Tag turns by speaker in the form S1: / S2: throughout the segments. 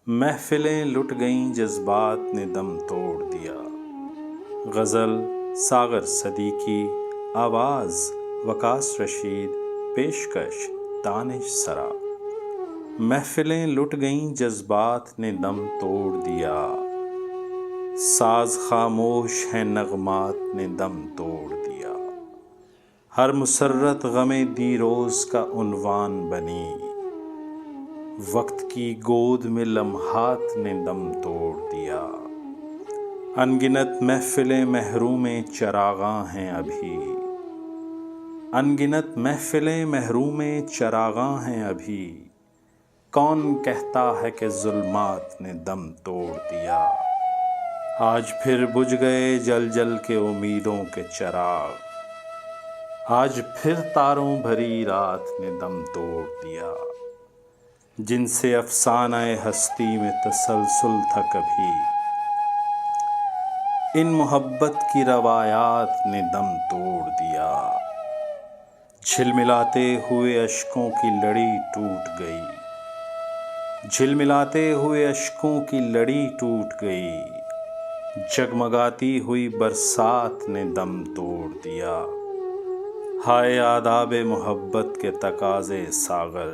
S1: محفلیں لٹ گئیں جذبات نے دم توڑ دیا۔ غزل ساغر صدیقی، آواز وقاص رشید، پیشکش دانش سرا۔ محفلیں لٹ گئیں جذبات نے دم توڑ دیا، ساز خاموش ہیں نغمات نے دم توڑ دیا۔ ہر مسرت غم دیروز کا عنوان بنی، وقت کی گود میں لمحات نے دم توڑ دیا۔ انگنت محفلیں محروم چراغاں ہیں ابھی، انگنت محفلیں محروم چراغاں ہیں ابھی، کون کہتا ہے کہ ظلمات نے دم توڑ دیا۔ آج پھر بجھ گئے جل جل کے امیدوں کے چراغ، آج پھر تاروں بھری رات نے دم توڑ دیا۔ جن سے افسانہ ہستی میں تسلسل تھا کبھی، ان محبت کی روایات نے دم توڑ دیا۔ جھلملاتے ہوئے اشکوں کی لڑی ٹوٹ گئی، جھلملاتے ہوئے اشکوں کی لڑی ٹوٹ گئی، جگمگاتی ہوئی برسات نے دم توڑ دیا۔ ہائے آداب محبت کے تقاضے ساغر،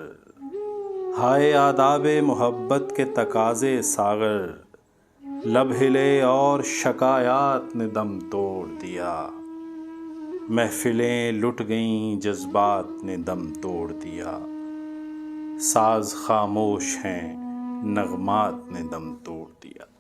S1: ہائے آداب محبت کے تقاضے ساغر، لب ہلے اور شکایات نے دم توڑ دیا۔ محفلیں لٹ گئیں جذبات نے دم توڑ دیا، ساز خاموش ہیں نغمات نے دم توڑ دیا۔